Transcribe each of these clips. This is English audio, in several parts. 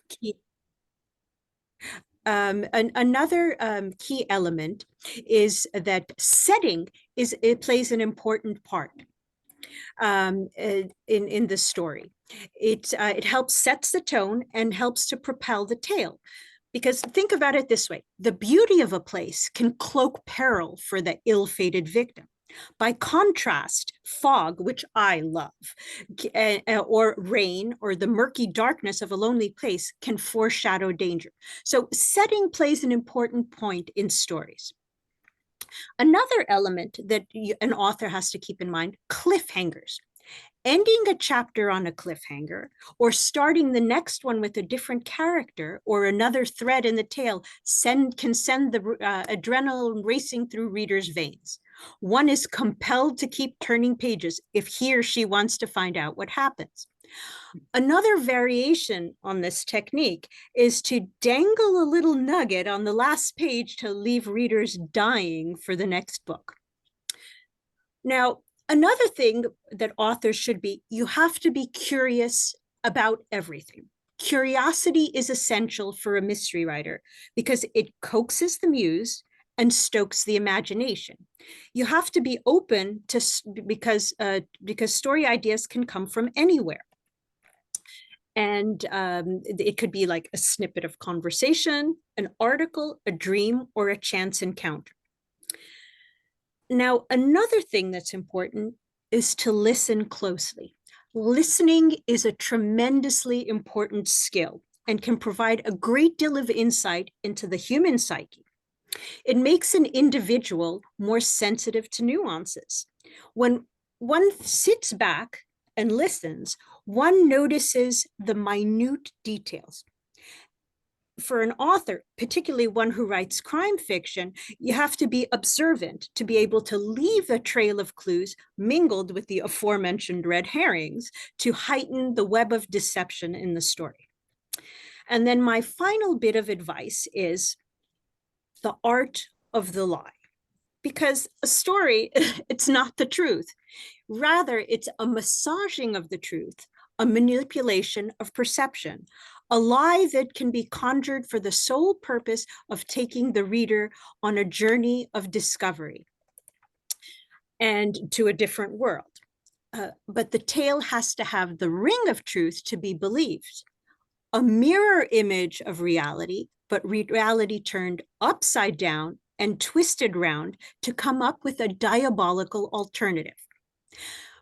Key- another key element is that setting it plays an important part in the story. It helps sets the tone and helps to propel the tale. Because think about it this way, the beauty of a place can cloak peril for the ill-fated victim. By contrast, fog, which I love, or rain, or the murky darkness of a lonely place can foreshadow danger. So setting plays an important point in stories. Another element that an author has to keep in mind, cliffhangers. Ending a chapter on a cliffhanger or starting the next one with a different character or another thread in the tale can send the adrenaline racing through readers' veins. One is compelled to keep turning pages if he or she wants to find out what happens. Another variation on this technique is to dangle a little nugget on the last page to leave readers dying for the next book. Now, another thing that authors should be, you have to be curious about everything. Curiosity is essential for a mystery writer because it coaxes the muse and stokes the imagination. You have to be open to because story ideas can come from anywhere. And it could be like a snippet of conversation, an article, a dream, or a chance encounter. Now, another thing that's important is to listen closely. Listening is a tremendously important skill and can provide a great deal of insight into the human psyche. It makes an individual more sensitive to nuances. When one sits back and listens, one notices the minute details. For an author, particularly one who writes crime fiction, you have to be observant to be able to leave a trail of clues mingled with the aforementioned red herrings to heighten the web of deception in the story. And then my final bit of advice is the art of the lie. Because a story, it's not the truth. Rather, it's a massaging of the truth, a manipulation of perception, a lie that can be conjured for the sole purpose of taking the reader on a journey of discovery and to a different world. But the tale has to have the ring of truth to be believed, a mirror image of reality, but reality turned upside down and twisted round to come up with a diabolical alternative.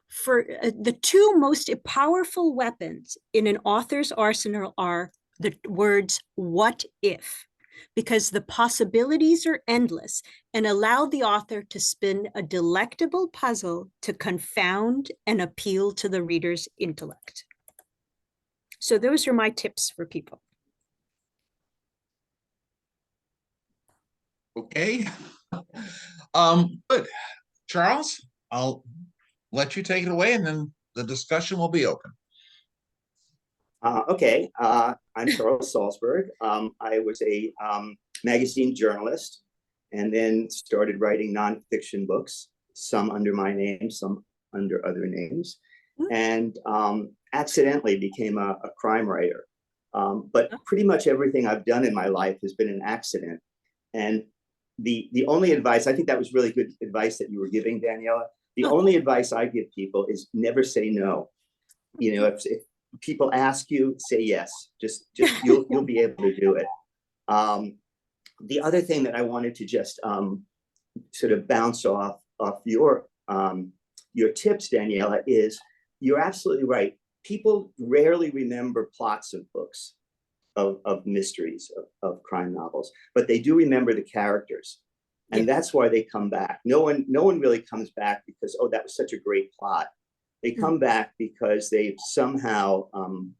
For the two most powerful weapons in an author's arsenal are the words "what if," because the possibilities are endless and allow the author to spin a delectable puzzle to confound and appeal to the reader's intellect. So those are my tips for people. Okay. Good. Charles, I'll let you take it away and then the discussion will be open. Okay. I'm Charles Salzberg. I was a magazine journalist and then started writing nonfiction books, some under my name, some under other names, and accidentally became a crime writer. But pretty much everything I've done in my life has been an accident. And the only advice, I think that was really good advice that you were giving, Daniella. The only advice I give people is never say no. You know, if people ask you, say yes. Just you'll be able to do it. The other thing that I wanted to just sort of bounce off your tips, Daniella, is you're absolutely right. People rarely remember plots of books, of mysteries, of crime novels, but they do remember the characters. And that's why they come back. No one really comes back because, oh, that was such a great plot. They come back because they've somehow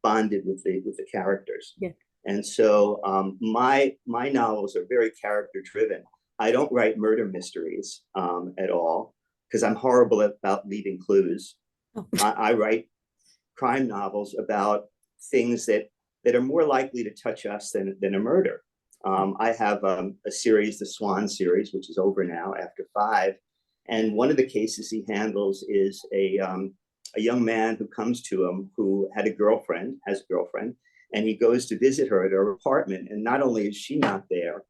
bonded with the characters. Yeah. And so my novels are very character driven. I don't write murder mysteries at all because I'm horrible about leaving clues. I write crime novels about things that are more likely to touch us than a murder. I have a series, the Swan series, which is over now after 5. And one of the cases he handles is a young man who comes to him who has a girlfriend, And he goes to visit her at her apartment, and not only is she not there,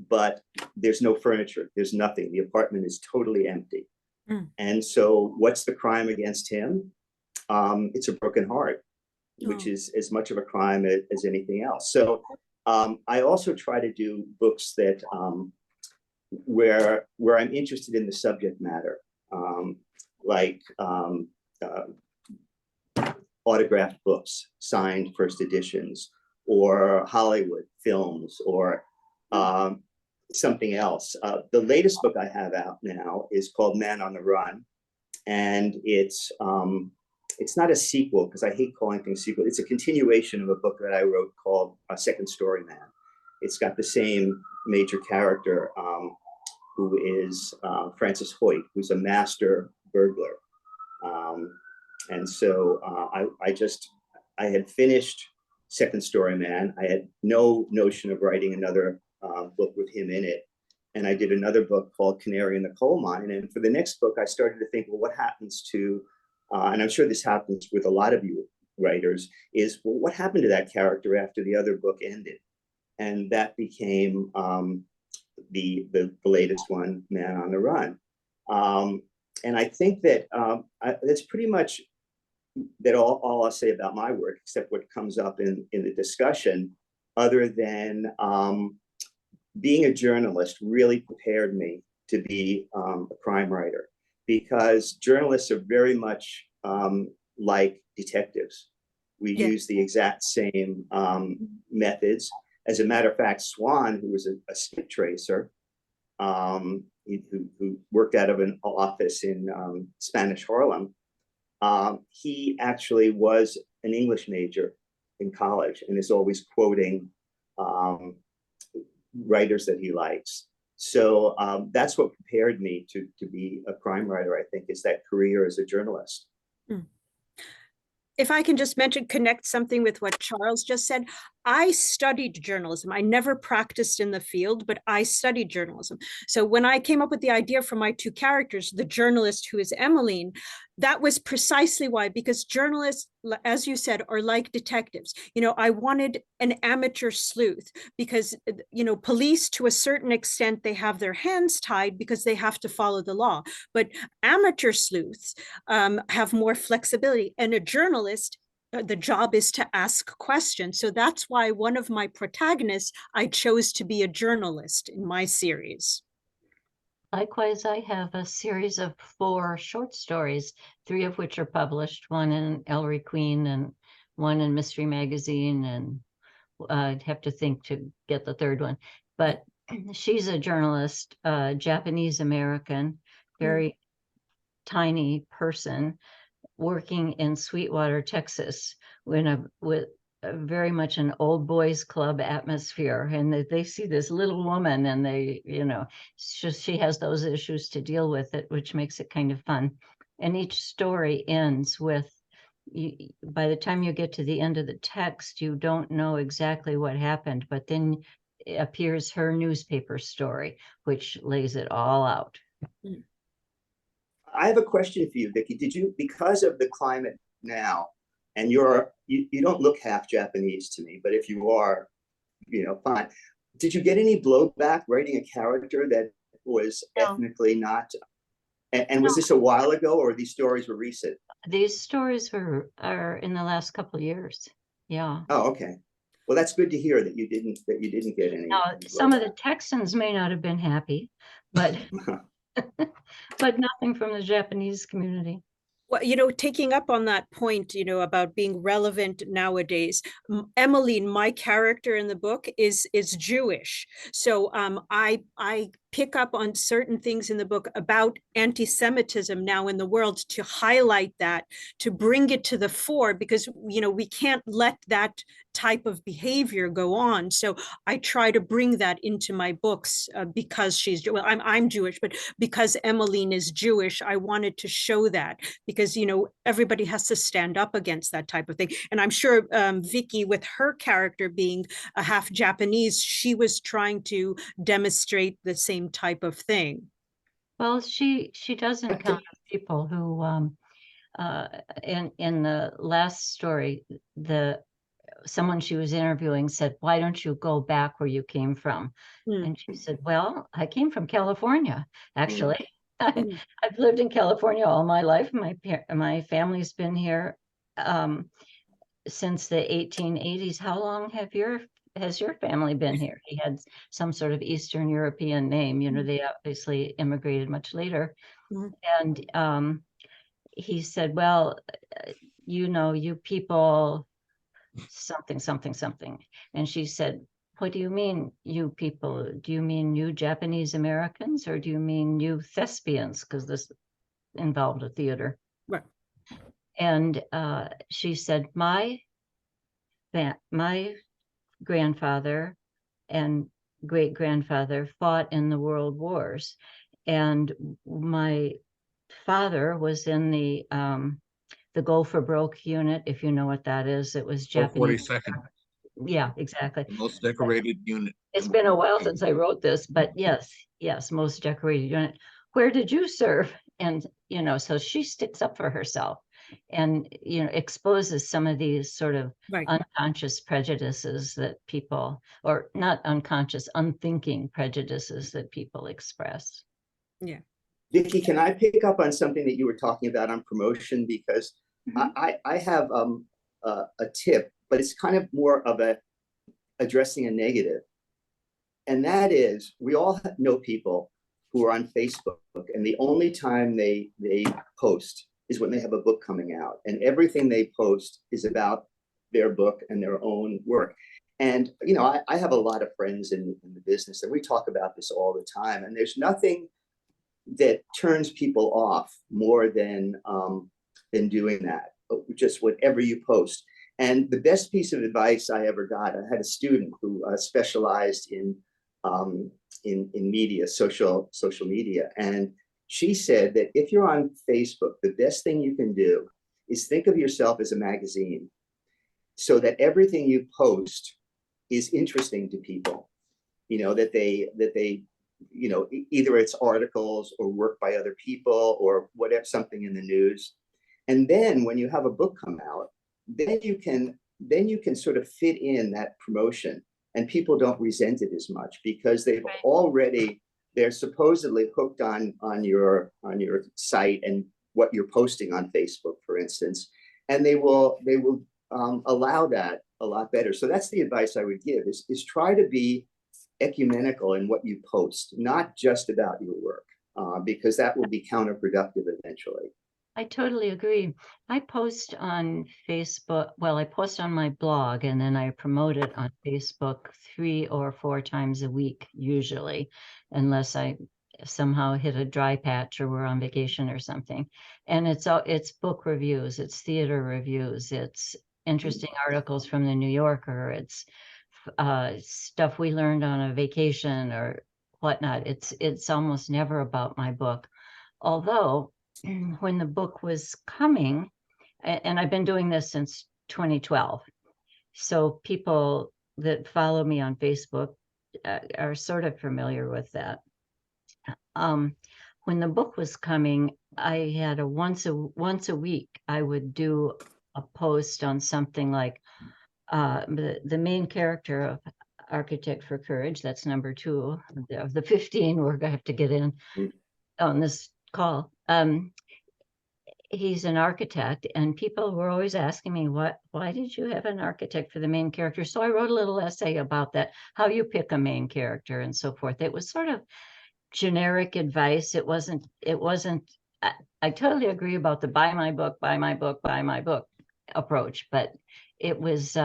but there's no furniture, there's nothing. The apartment is totally empty. And so what's the crime against him? It's a broken heart, which is as much of a crime as anything else. So I also try to do books that where I'm interested in the subject matter, like autographed books, signed first editions, or Hollywood films, or something else. The latest book I have out now is called Man on the Run, and it's not a sequel, because I hate calling things sequel. It's a continuation of a book that I wrote called Second Story Man. It's got the same major character, who is Francis Hoyt, who's a master burglar. And so I had finished Second Story Man. I had no notion of writing another book with him in it. And I did another book called Canary in the Coal Mine. And for the next book, I started to think, well, what happens to, and I'm sure this happens with a lot of you writers, is, well, what happened to that character after the other book ended? And that became the latest one, Man on the Run. And I think that that's pretty much that all I'll say about my work, except what comes up in the discussion, other than being a journalist really prepared me to be a crime writer, because journalists are very much like detectives. We use the exact same methods. As a matter of fact, Swan, who was a skip tracer, who worked out of an office in Spanish Harlem, he actually was an English major in college and is always quoting writers that he likes. So that's what prepared me to be a crime writer, I think, is that career as a journalist. If I can just connect something with what Charles just said, I studied journalism. I never practiced in the field, but I studied journalism. So when I came up with the idea for my two characters, the journalist who is Emmeline, that was precisely why, because journalists, as you said, are like detectives. You know, I wanted an amateur sleuth because, you know, police, to a certain extent, they have their hands tied because they have to follow the law. But amateur sleuths have more flexibility, and a journalist, the job is to ask questions. So that's why one of my protagonists, I chose to be a journalist in my series. Likewise, I have a series of 4 short stories, 3 of which are published, one in Ellery Queen and one in Mystery Magazine, and I'd have to think to get the 3rd one. But she's a journalist, Japanese American, very tiny person, working in Sweetwater, Texas, with very much an old boys club atmosphere, and they see this little woman, and they, you know, she has those issues to deal with, it, which makes it kind of fun. And each story ends with, by the time you get to the end of the text, you don't know exactly what happened, but then appears her newspaper story, which lays it all out. I have a question for you, Vicki. Did you, because of the climate now, and you don't look half Japanese to me, but if you are, you know, fine. Did you get any blowback writing a character that was ethnically not? And was this a while ago, or these stories were recent? These stories are in the last couple of years. Yeah. Oh, okay. Well, that's good to hear that you didn't get any. Now, some of the Texans may not have been happy, but but nothing from the Japanese community. Well, you know, taking up on that point, you know, about being relevant nowadays, Emmeline, my character in the book, is Jewish. So I pick up on certain things in the book about anti-Semitism now in the world, to highlight that, to bring it to the fore, because, you know, we can't let that type of behavior go on. So I try to bring that into my books because she's, well, I'm Jewish, but because Emmeline is Jewish, I wanted to show that, because, you know, everybody has to stand up against that type of thing. And I'm sure Vicki, with her character being a half Japanese, she was trying to demonstrate the same type of thing. Well, she does encounter people who in the last story, someone she was interviewing said, "Why don't you go back where you came from?" Mm. And she said, "Well, I came from California, actually. Mm. I've lived in California all my life. My family's been here since the 1880s. How long has your family been here?" He had some sort of Eastern European name. You know, they obviously immigrated much later. Mhm. And he said, "Well, you know, you people, something, something, something." And she said, "What do you mean, you people? Do you mean you Japanese Americans, or do you mean you thespians?" Because this involved a theater. Right. And she said, my grandfather and great grandfather fought in the world wars, and my father was in the Go for Broke unit, if you know what that is. It was Japanese. 42nd, Yeah, exactly. the most decorated unit. It's been a while since I wrote this, but yes, most decorated unit. Where did you serve? And, you know, so she sticks up for herself and, you know, exposes some of these sort of Right. unconscious prejudices that people, or not unconscious, unthinking prejudices that people express. Yeah. Vicki, can I pick up on something that you were talking about on promotion? Because I have a tip, but it's kind of more of addressing a negative. And that is, we all know people who are on Facebook, and the only time they post is when they have a book coming out, and everything they post is about their book and their own work. And you know, I have a lot of friends in the business, and we talk about this all the time. And there's nothing that turns people off more than doing that. Just whatever you post. And the best piece of advice I ever got, I had a student who specialized in media, social media, and she said that if you're on Facebook, the best thing you can do is think of yourself as a magazine, so that everything you post is interesting to people. You know, that they you know, either it's articles or work by other people or whatever, something in the news. And then when you have a book come out, then you can sort of fit in that promotion, and people don't resent it as much because they're supposedly hooked on your site and what you're posting on Facebook, for instance, and they will allow that a lot better. So that's the advice I would give: is try to be ecumenical in what you post, not just about your work, because that will be counterproductive eventually. I totally agree. I post on Facebook. Well, I post on my blog, and then I promote it on Facebook 3 or 4 times a week, usually, unless I somehow hit a dry patch or we're on vacation or something. And it's book reviews, it's theater reviews, it's interesting articles from the New Yorker, it's stuff we learned on a vacation or whatnot. It's almost never about my book. Although when the book was coming, and I've been doing this since 2012, so people that follow me on Facebook are sort of familiar with that. When the book was coming, I had once a week I would do a post on something like the main character of Architect for Courage. That's number 2 of the 15 we're going to have to get in on this call. He's an architect, and people were always asking me, why did you have an architect for the main character? So I wrote a little essay about that, how you pick a main character and so forth. It was sort of generic advice. It wasn't, I totally agree about the buy my book, buy my book, buy my book approach, but it was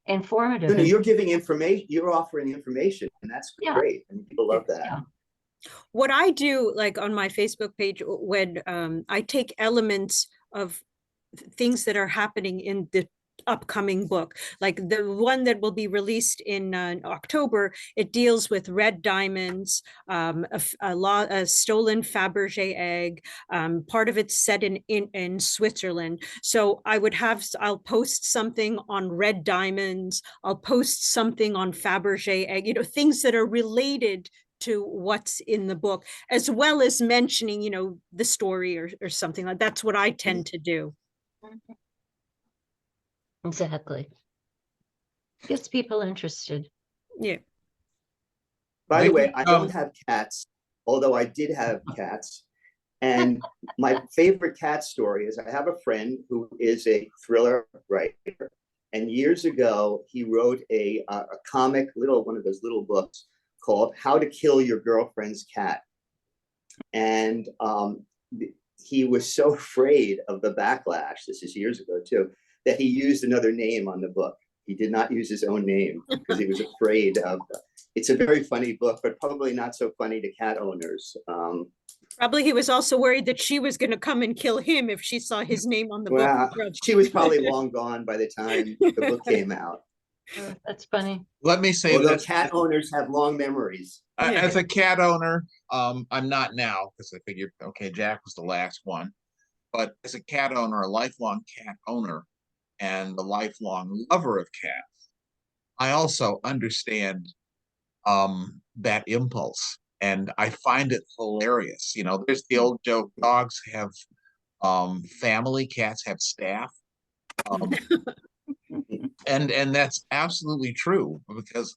informative. No, you're giving information, you're offering information, and that's great. And people love that. Yeah. What I do, like on my Facebook page, when I take elements of things that are happening in the upcoming book, like the one that will be released in October, it deals with red diamonds, a stolen Fabergé egg. Part of it's set in Switzerland. So I'll post something on red diamonds. I'll post something on Fabergé egg, you know, things that are related to what's in the book, as well as mentioning, you know, the story or something like that. That's what I tend to do. Exactly. Gets people interested. Yeah. By the way, Vicky, I don't have cats, although I did have cats. And my favorite cat story is I have a friend who is a thriller writer. And years ago, he wrote a comic, one of those little books called How to Kill Your Girlfriend's Cat. And he was so afraid of the backlash, this is years ago too, that he used another name on the book. He did not use his own name because he was afraid of. It's a very funny book, but probably not so funny to cat owners. Probably he was also worried that she was going to come and kill him if she saw his name on the Well, book. she was probably long gone by the time the book came out. That's funny. let me say Although this. cat owners have long memories. As a cat owner, I'm not now because I figured, okay, Jack was the last one. But as a cat owner, a lifelong cat owner, and a lifelong lover of cats, I also understand that impulse, and I find it hilarious. You know, there's the old joke: dogs have family, cats have staff. And that's absolutely true because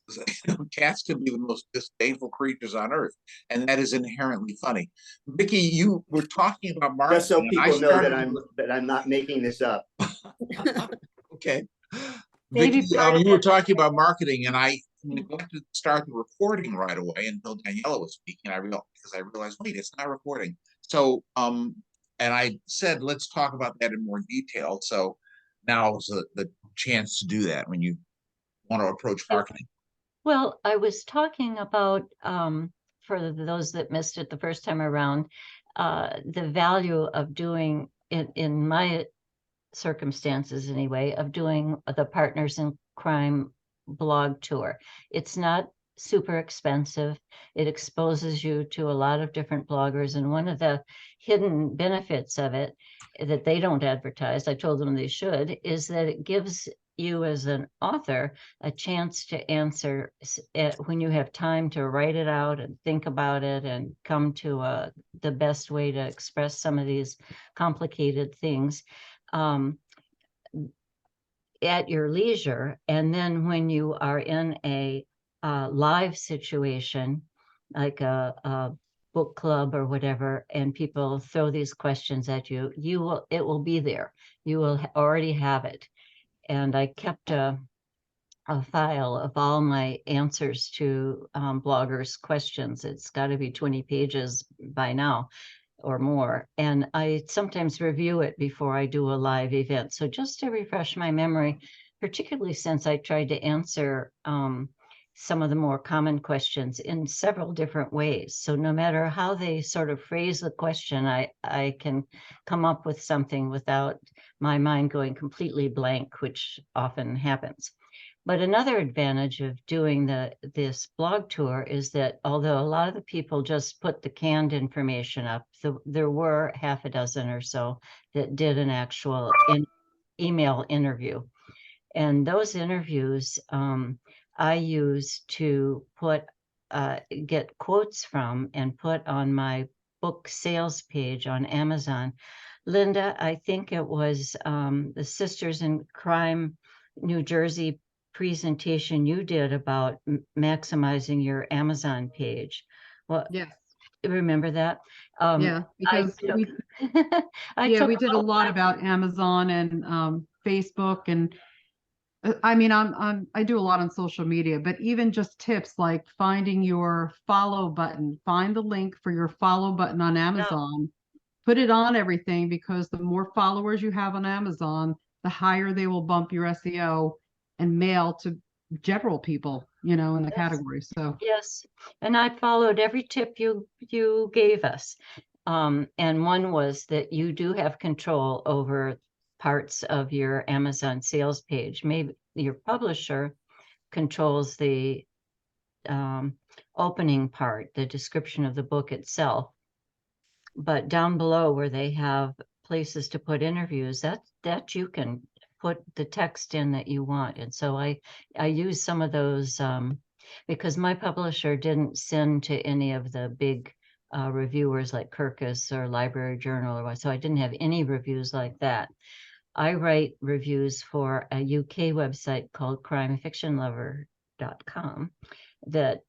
cats can be the most disdainful creatures on earth, and that is inherently funny. Vicky, you were talking about marketing. Just so people know that I'm not making this up. Okay. Maybe Vicky, part of you were it- talking about marketing, and I neglected to start the recording right away until Daniella was speaking. I realized, wait, it's not recording. So, and I said, let's talk about that in more detail. So now is the chance to do that when you want to approach marketing. Well, I was talking about, for those that missed it the first time around, the value of doing, in my circumstances anyway, of doing the Partners in Crime blog tour. It's not super expensive. It exposes you to a lot of different bloggers. And one of the hidden benefits of it that they don't advertise, I told them they should, is that it gives you as an author a chance to answer when you have time to write it out and think about it and come to the best way to express some of these complicated things at your leisure. And then when you are in a live situation, like a book club or whatever, and people throw these questions at you, it will be there. You will already have it. And I kept a file of all my answers to bloggers' questions. It's got to be 20 pages by now or more. And I sometimes review it before I do a live event. So just to refresh my memory, particularly since I tried to answer some of the more common questions in several different ways. So no matter how they sort of phrase the question, I can come up with something without my mind going completely blank, which often happens. But another advantage of doing this blog tour is that although a lot of the people just put the canned information up, there were half a dozen or so that did an actual email interview. And those interviews I use to get quotes from and put on my book sales page on Amazon. Linda, I think it was the Sisters in Crime New Jersey presentation you did about maximizing your Amazon page. Well, Yes. remember that? Yeah, because we did a lot about Amazon and Facebook, and I mean, I do a lot on social media, but even just tips like finding your follow button, find the link for your follow button on Amazon, put it on everything, because the more followers you have on Amazon, the higher they will bump your SEO and mail to general people, in the category. So yes, and I followed every tip you gave us. And one was that you do have control over parts of your Amazon sales page. Maybe your publisher controls the opening part, the description of the book itself. But down below where they have places to put interviews, that you can put the text in that you want. And so I use some of those because my publisher didn't send to any of the big reviewers like Kirkus or Library Journal, so I didn't have any reviews like that. I write reviews for a UK website called crimefictionlover.com that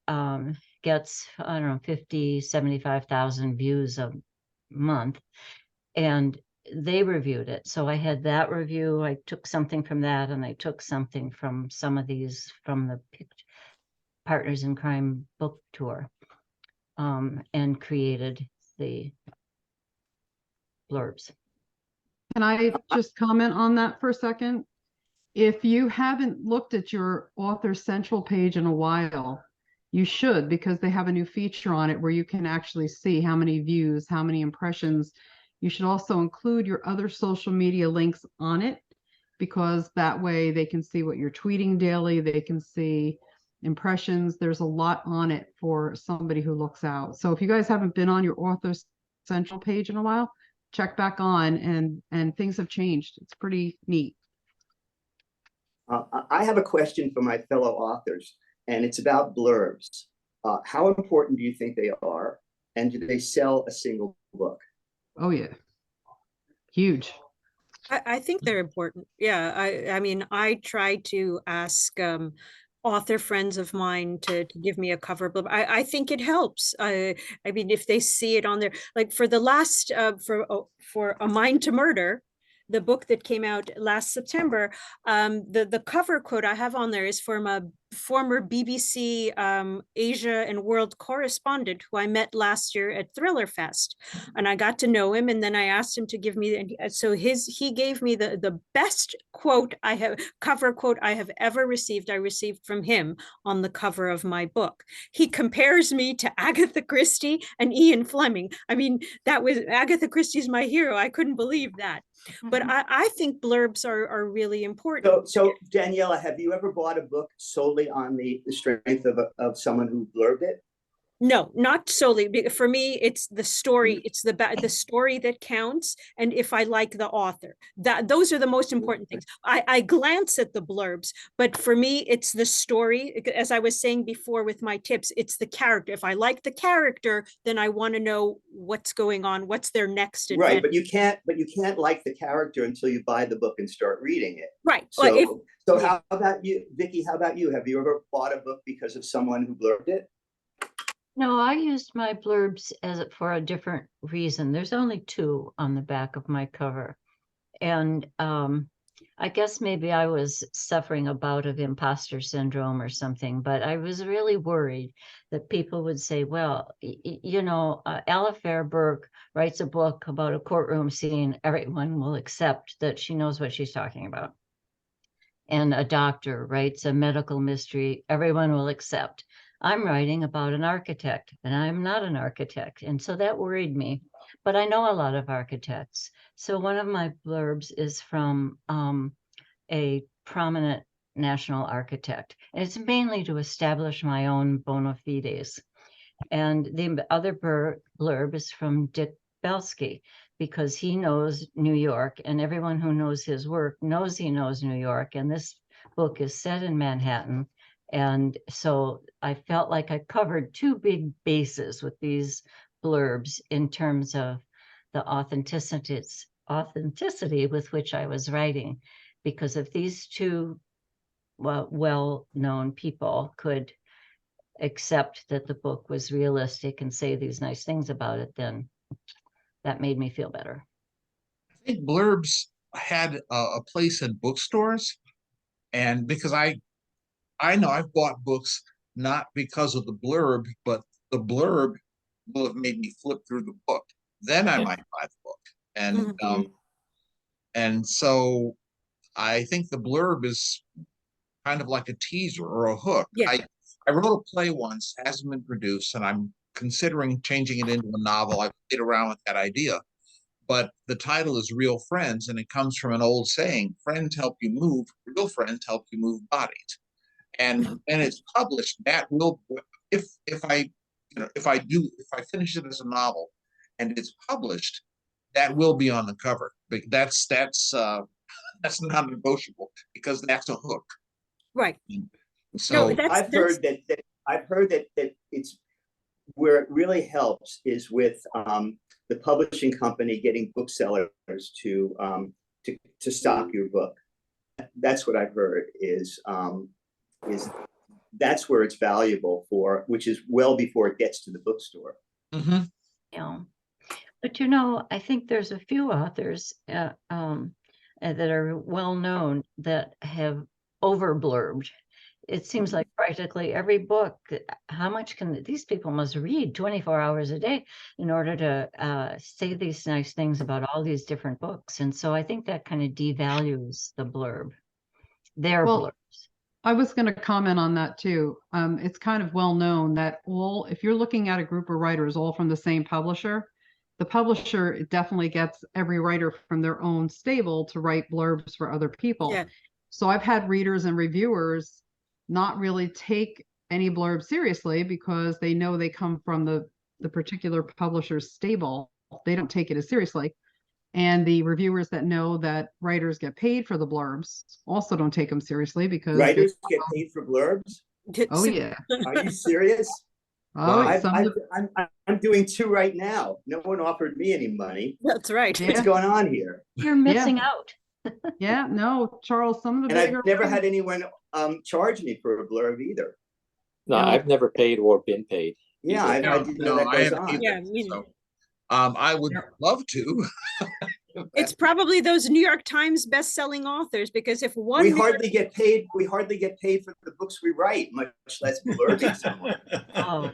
gets, I don't know, 50, 75,000 views a month. And they reviewed it. So I had that review. I took something from that, and I took something from some of these from the Partners in Crime book tour, and created the blurbs. Can I just comment on that for a second? If you haven't looked at your Author Central page in a while, you should, because they have a new feature on it where you can actually see how many views, how many impressions. You should also include your other social media links on it, because that way they can see what you're tweeting daily. They can see impressions. There's a lot on it for somebody who looks out. So if you guys haven't been on your Author Central page in a while, check back on, and things have changed. It's pretty neat. I have a question for my fellow authors, and it's about blurbs. How important do you think they are? And do they sell a single book? Oh, yeah. Huge. I think they're important. Yeah, I mean, I try to ask author friends of mine to give me a cover blurb. I think it helps. I mean, if they see it on there, like for the last for A Mind to Murder, the book that came out last September, the cover quote I have on there is from a former BBC Asia and World correspondent who I met last year at Thriller Fest, and I got to know him. And then I asked him to give me, so he gave me the best cover quote I have ever received. I received from him on the cover of my book. He compares me to Agatha Christie and Ian Fleming. I mean, that was Agatha Christie's my hero. I couldn't believe that. But I think blurbs are really important. So Daniella, have you ever bought a book solely on the strength of someone who blurbed it? No, not solely. For me, it's the story. It's the story that counts, and if I like the author, those are the most important things. I glance at the blurbs, but for me, it's the story. As I was saying before with my tips, it's the character. If I like the character, then I want to know what's going on, what's their next adventure. Right, but you can't like the character until you buy the book and start reading it. Right. So how about you, Vicki? How about you? Have you ever bought a book because of someone who blurbed it? No, I used my blurbs for a different reason. There's only 2 on the back of my cover. And I guess maybe I was suffering a bout of imposter syndrome or something, but I was really worried that people would say, well, Alifair Burke writes a book about a courtroom scene. Everyone will accept that she knows what she's talking about. And a doctor writes a medical mystery. Everyone will accept. I'm writing about an architect, and I'm not an architect. And so that worried me. But I know a lot of architects. So one of my blurbs is from a prominent national architect. And it's mainly to establish my own bona fides. And the other blurb is from Dick Belsky, because he knows New York, and everyone who knows his work knows he knows New York. And this book is set in Manhattan. And so I felt like I covered 2 big bases with these blurbs in terms of the authenticity with which I was writing. Because if these 2 well-known people could accept that the book was realistic and say these nice things about it, then that made me feel better. I think blurbs had a place in bookstores, and because I know I've bought books not because of the blurb, but the blurb will have made me flip through the book. Then I might buy the book. And so I think the blurb is kind of like a teaser or a hook. Yeah. I wrote a play once, hasn't been produced, and I'm considering changing it into a novel. I've played around with that idea. But the title is Real Friends, and it comes from an old saying, friends help you move, real friends help you move bodies. And it's published, that will, if I finish it as a novel and it's published, that will be on the cover. But that's not negotiable, because that's a hook. Right. So no, I've heard that it's where it really helps is with the publishing company getting booksellers to to stock your book. That's what I've heard is that's where it's valuable for, which is well before it gets to the bookstore. Mhm. Yeah. But you know, I think there's a few authors that are well known that have over blurbed. It seems like practically every book, how much can these people must read 24 hours a day in order to say these nice things about all these different books. And so I think that kind of devalues the blurb, their Well, blurbs. I was going to comment on that too. It's kind of well known that if you're looking at a group of writers all from the same publisher, the publisher definitely gets every writer from their own stable to write blurbs for other people. Yeah. So I've had readers and reviewers not really take any blurb seriously because they know they come from the particular publisher's stable. They don't take it as seriously. And the reviewers that know that writers get paid for the blurbs also don't take them seriously because Writers get paid for blurbs? oh yeah. Are you serious? Oh, Wow. I'm doing 2 right now. No one offered me any money. That's right. Yeah. What's going on here? You're missing out. Yeah, no, Charles, some of the And bigger I've never had anyone charge me for a blurb either. No, No. I've never paid or been paid. Yeah, either. I didn't know that I goes haven't on. either. Yeah, me So, I would love to. It's probably those New York Times best-selling authors, because if one We New York- hardly get paid. We hardly get paid for the books we write, much less blurbing someone. Oh,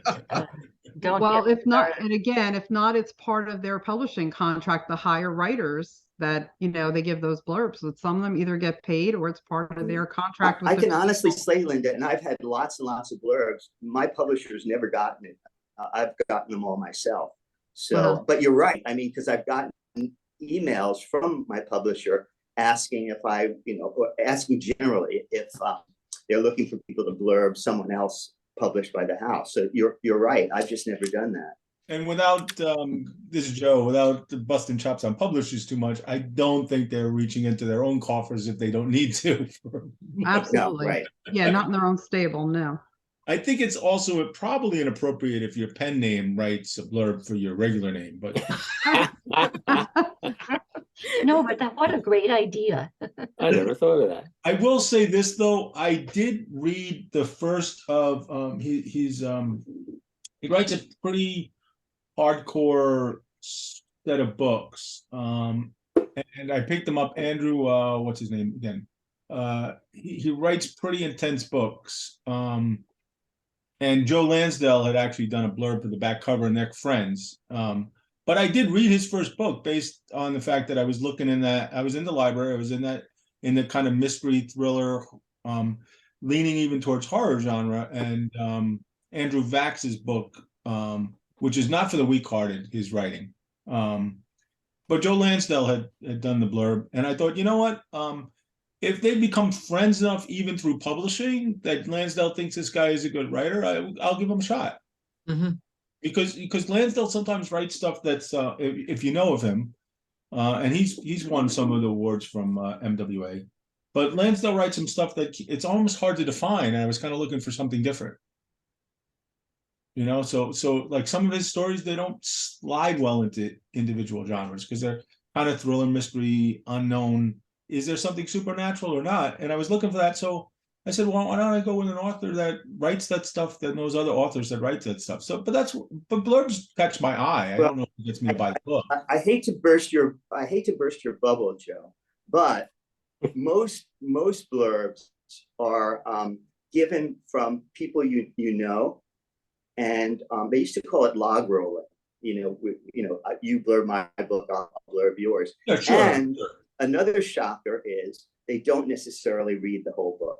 don't well, get if not, started. and again, if not, it's part of their publishing contract to hire writers that, they give those blurbs. So some of them either get paid or it's part of their contract with I the- can honestly say, Linda, and I've had lots and lots of blurbs. My publisher's never gotten it. I've gotten them all myself. So, Uh-huh. but you're right. I mean, because I've gotten emails from my publisher asking if or asking generally if they're looking for people to blurb someone else published by the house. So you're right. I've just never done that. And without this is Joe, without busting chops on publishers too much, I don't think they're reaching into their own coffers if they don't need to. Absolutely. No, right. Yeah, not in their own stable, no. I think it's also probably inappropriate if your pen name writes a blurb for your regular name, but No, but what a great idea. I never thought of that. I will say this though, I did read the first of he writes a pretty hardcore set of books. And I picked them up. Andrew, what's his name again? He writes pretty intense books. And Joe Lansdale had actually done a blurb for the back cover, and they're friends. But I did read his first book based on the fact that I was looking I was in the library, I was in the kind of mystery thriller, leaning even towards horror genre. And Andrew Vax's book, which is not for the weak-hearted, his writing. But Joe Lansdale had done the blurb, and I thought, you know what? If they become friends enough, even through publishing, that Lansdale thinks this guy is a good writer, I'll give him a shot. Mm-hmm. Because Lansdale sometimes writes stuff that's if you know of him, and he's won some of the awards from MWA, but Lansdale writes some stuff that it's almost hard to define, and I was kind of looking for something different. So like some of his stories, they don't slide well into individual genres because they're kind of thriller, mystery, unknown. Is there something supernatural or not? And I was looking for that. So I said, well, why don't I go with an author that writes that stuff, that knows other authors that write that stuff. So, but blurbs catch my eye. I don't know if it gets me to buy the book. I hate to burst your bubble, Joe, but most blurbs are given from people you know, and they used to call it log rolling. You blurb my book, I'll blurb yours. Yeah, sure. And another shocker is they don't necessarily read the whole book.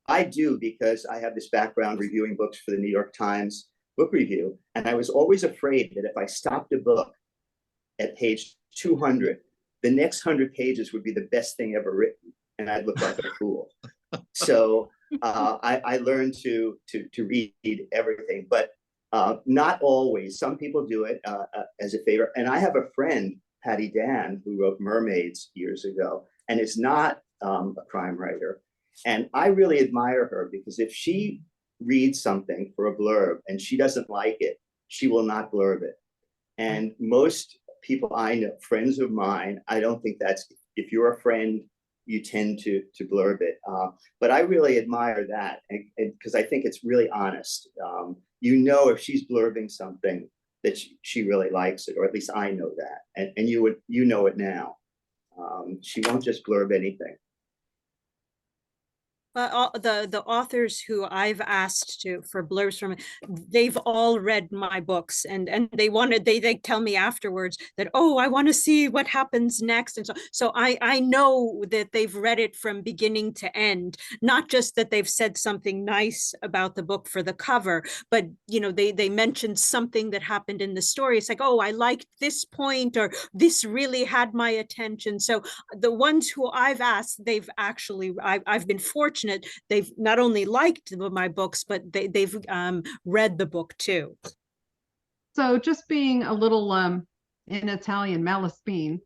I do because I have this background reviewing books for the New York Times book review, and I was always afraid that if I stopped a book at page 200, the next 100 pages would be the best thing ever written, and I'd look like a fool. So I learned to read everything, but not always. Some people do it as a favor. And I have a friend, Patty Dan, who wrote Mermaids years ago, and is not a crime writer. And I really admire her because if she reads something for a blurb and she doesn't like it, she will not blurb it. And most people I know, friends of mine, I don't think that's, if you're a friend, you tend to blurb it. But I really admire that, and because I think it's really honest. You know, if she's blurbing something that she really likes it, or at least I know that, and you know it now. She won't just blurb anything. The authors who I've asked for blurbs from, they've all read my books, and they tell me afterwards that, oh, I want to see what happens next, and so I know that they've read it from beginning to end, not just that they've said something nice about the book for the cover, but they mentioned something that happened in the story. It's like, oh, I liked this point, or this really had my attention. So the ones who I've asked, they've actually, I've been fortunate. They've not only liked my books, but they've read the book too. So just being a little in Italian, malaspine,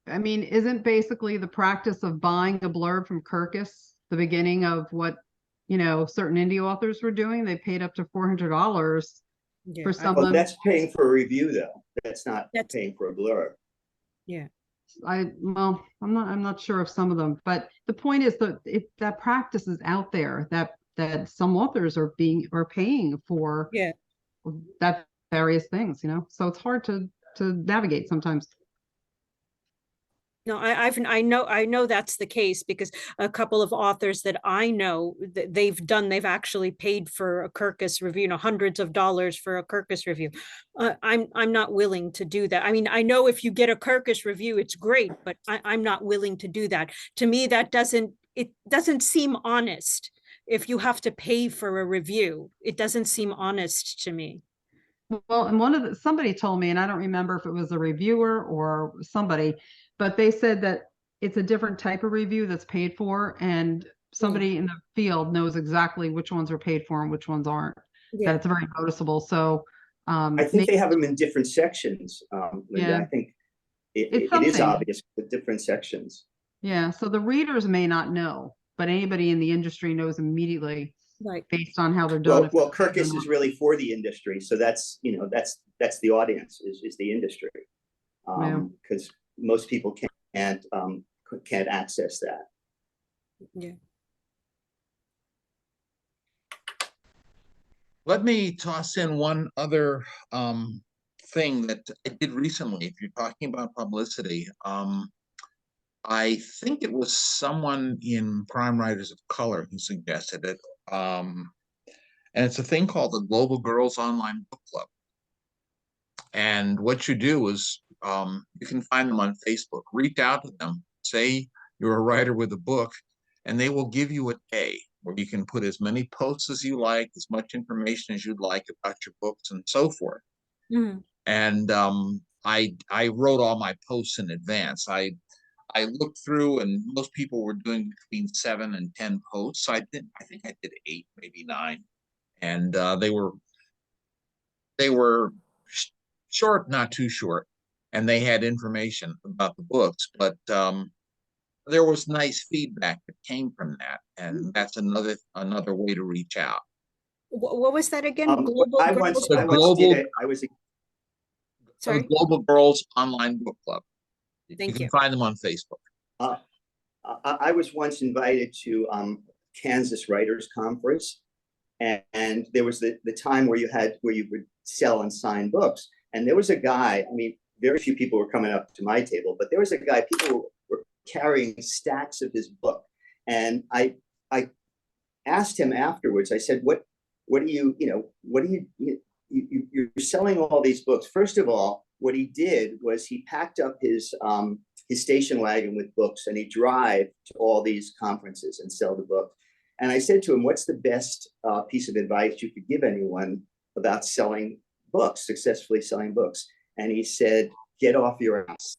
I mean, isn't basically the practice of buying a blurb from Kirkus the beginning of what certain indie authors were doing? They paid up to $400 for some of them. That's paying for a review, though. That's paying for a blurb. Yeah. I'm not sure of some of them, but the point is that that practice is out there, that some authors are paying for that various things, so it's hard to navigate sometimes. No, I know that's the case, because a couple of authors that I know that they've actually paid for a Kirkus review, hundreds of dollars for a Kirkus review. I'm not willing to do that. I mean, I know if you get a Kirkus review, it's great, but I'm not willing to do that. To me, it doesn't seem honest. If you have to pay for a review, it doesn't seem honest to me. Well, and somebody told me, and I don't remember if it was a reviewer or somebody, but they said that it's a different type of review that's paid for, and somebody in the field knows exactly which ones are paid for and which ones aren't. That it's very noticeable. So I think they have them in different sections, Linda. Yeah. I think it is obvious with different sections. Yeah, so the readers may not know, but anybody in the industry knows immediately. Right. Based on how they're done. Well, Kirkus is really for the industry, so that's that's the audience is the industry, because most people can't access that. Yeah. Let me toss in one other thing that I did recently. If you're talking about publicity, I think it was someone in Crime Writers of Color who suggested it. And it's a thing called the Global Girls Online Book Club. And what you do is you can find them on Facebook. Reach out to them. Say you're a writer with a book, and they will give you a day where you can put as many posts as you like, as much information as you'd like about your books, and so forth. Mm-hmm. And I wrote all my posts in advance. I looked through, and most people were doing between 7 and 10 posts. So I think I did 8, maybe 9. And they were short, not too short, and they had information about the books, but there was nice feedback that came from that, and that's another way to reach out. What was that again? Global Global Girls Online Book Club. Thank you. You can find them on Facebook. I was once invited to Kansas Writers Conference. And there was the time where you would sell and sign books. And there was a guy, I mean, very few people were coming up to my table, but there was a guy, people were carrying stacks of his book. And I asked him afterwards, I said, you're selling all these books. First of all, what he did was he packed up his station wagon with books, and he'd drive to all these conferences and sell the book. And I said to him, what's the best piece of advice you could give anyone about selling books, successfully selling books? And he said, get off your ass.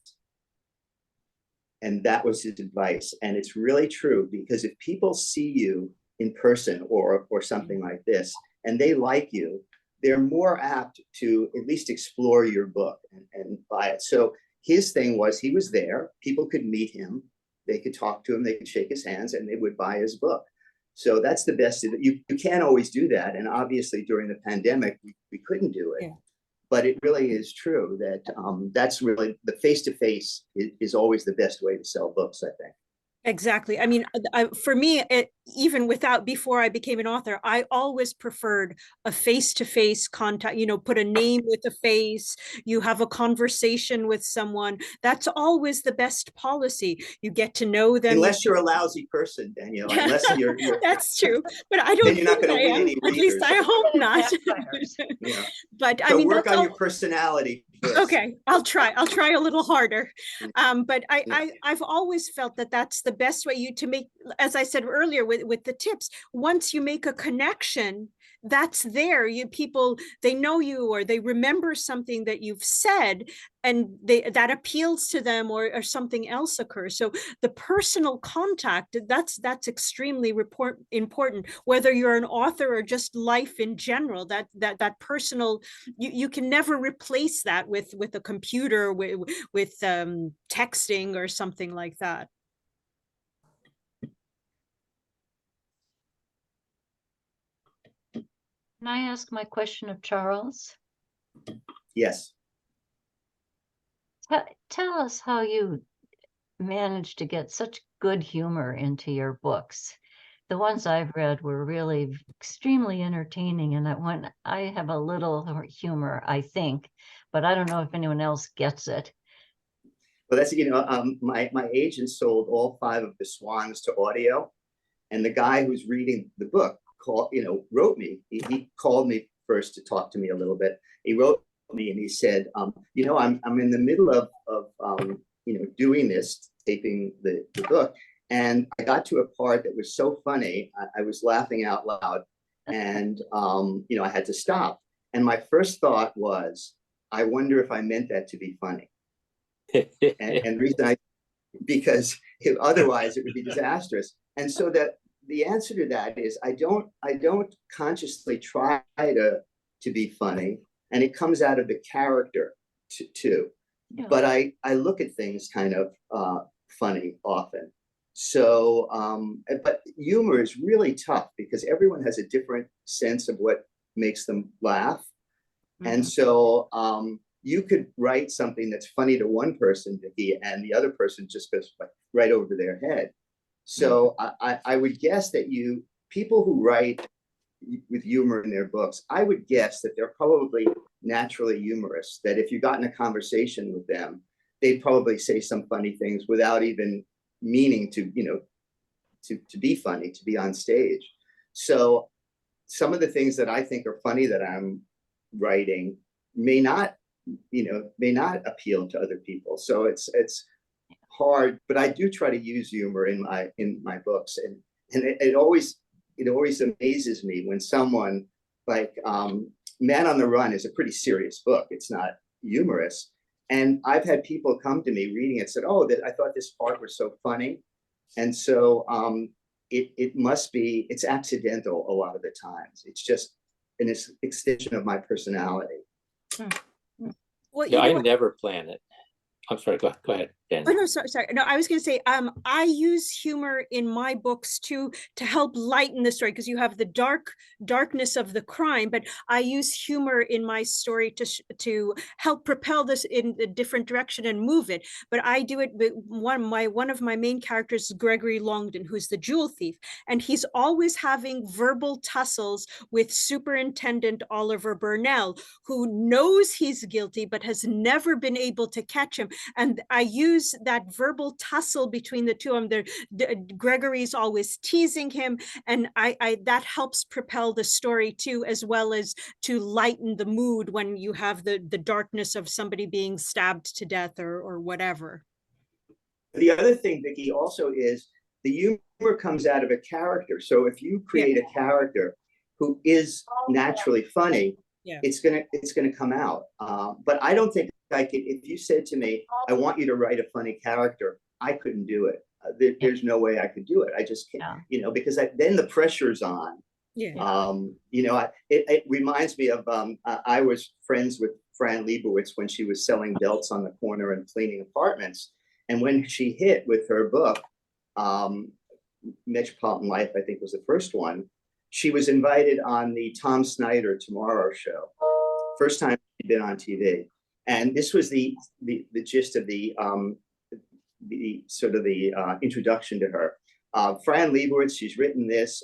And that was his advice. And it's really true, because if people see you in person or something like this, and they like you, they're more apt to at least explore your book and buy it. So his thing was, he was there, people could meet him, they could talk to him, they could shake his hands, and they would buy his book. So that's the best. You can't always do that. And obviously during the pandemic, we couldn't do it. Yeah. but it really is true that that's really the face-to-face is always the best way to sell books, I think. Exactly. I mean, for me, even before I became an author, I always preferred a face-to-face contact, put a name with a face, you have a conversation with someone. That's always the best policy. You get to know them. Unless you're a lousy person, Danielle, unless you're That's true, but I don't then you're not think going I to win am. any At least readers. I hope not. Yeah. But I So mean, work that's on your personality first. okay, I'll try a little harder. But Yeah. I've always felt that that's the best way to make, as I said earlier with the tips, once you make a connection, that's there. People, they know you, or they remember something that you've said, and that appeals to them, or something else occurs. So the personal contact, that's extremely important, whether you're an author or just life in general. That personal, you can never replace that with a computer, with texting or something like that. Can I ask my question of Charles? Yes. Tell us how you managed to get such good humor into your books. The ones I've read were really extremely entertaining, and I have a little humor, I think, but I don't know if anyone else gets it. Well, that's, my agent sold all 5 of the Swans to audio, and the guy who's reading the book wrote me. He called me first to talk to me a little bit. He wrote me and he said, I'm in the middle of doing this, taping the book, and I got to a part that was so funny, I was laughing out loud, and I had to stop. And my first thought was, I wonder if I meant that to be funny. and the reason because otherwise it would be disastrous. And so that the answer to that is I don't consciously try to be funny, and it comes out of the character too. Yeah. But I look at things kind of funny often. So, but humor is really tough because everyone has a different sense of what makes them laugh. Mm-hmm. And so you could write something that's funny to one person, Vicki, and the other person just goes right over their head. So I would guess that people who write with humor in their books, I would guess that they're probably naturally humorous, that if you got in a conversation with them, they'd probably say some funny things without even meaning to be funny, to be on stage. So some of the things that I think are funny that I'm writing may not appeal to other people. So it's hard, but I do try to use humor in my books, and it always amazes me when someone like Man on the Run is a pretty serious book. It's not humorous, and I've had people come to me reading it and said, "Oh, I thought this part was so funny," and so it's accidental a lot of the times. It's just an extension of my personality. Well, yeah, I never plan it. I'm sorry, go ahead, Dan. Oh, no, sorry. No, I was going to say, I use humor in my books too, to help lighten the story, because you have the darkness of the crime, but I use humor in my story to help propel this in a different direction and move it. But I do it with one of my main characters is Gregory Longdon, who's the jewel thief, and he's always having verbal tussles with Superintendent Oliver Burnell, who knows he's guilty but has never been able to catch him. And I use that verbal tussle between the two of them. Gregory's always teasing him, and I that helps propel the story too, as well as to lighten the mood when you have the darkness of somebody being stabbed to death or whatever. The other thing, Vicki, also is the humor comes out of a character. So if you create a character who is naturally funny, it's gonna come out. But I don't think if you said to me, I want you to write a funny character, I couldn't do it. There's no way I could do it. I just can't, because then the pressure's on. It reminds me of, I was friends with Fran Lebowitz when she was selling belts on the corner and cleaning apartments. And when she hit with her book, Metropolitan Life, I think was the first one, she was invited on the Tom Snyder Tomorrow Show. First time been on TV. And this was the gist of the introduction to her. Fran Lebowitz, she's written this.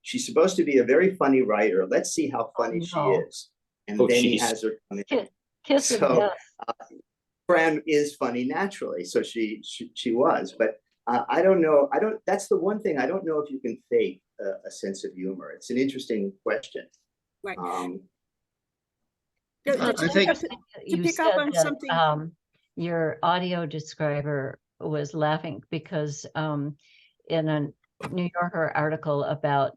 She's supposed to be a very funny writer. Let's see how funny she is. And then he has her come in. Kiss of So death. Fran is funny naturally, so she was. But I don't know. That's the one thing I don't know if you can fake a sense of humor. It's an interesting question. Right. I think You pick up said on that, something- your audio describer was laughing because in a New Yorker article about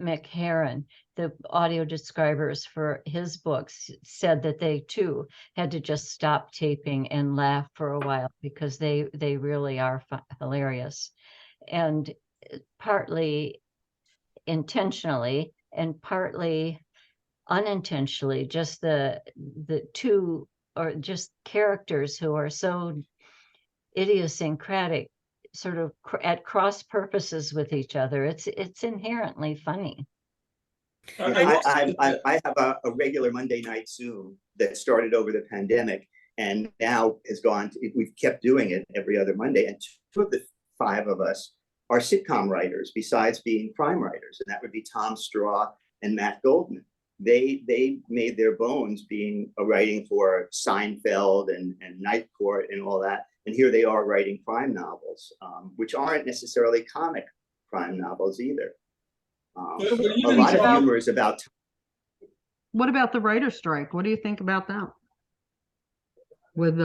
Mick Herron, the audio describers for his books said that they too had to just stop taping and laugh for a while because they really are hilarious, and partly intentionally and partly unintentionally, just the two or just characters who are so idiosyncratic, sort of at cross purposes with each other. It's inherently funny. I have a regular Monday night Zoom that started over the pandemic and now has gone to, we've kept doing it every other Monday. And two of the five of us are sitcom writers besides being crime writers. And that would be Tom Straw and Matt Goldman. They made their bones being writing for Seinfeld and Night Court and all that. And here they are writing crime novels, which aren't necessarily comic crime novels either. A lot of humor is about. What about the writer's strike? What do you think about that? With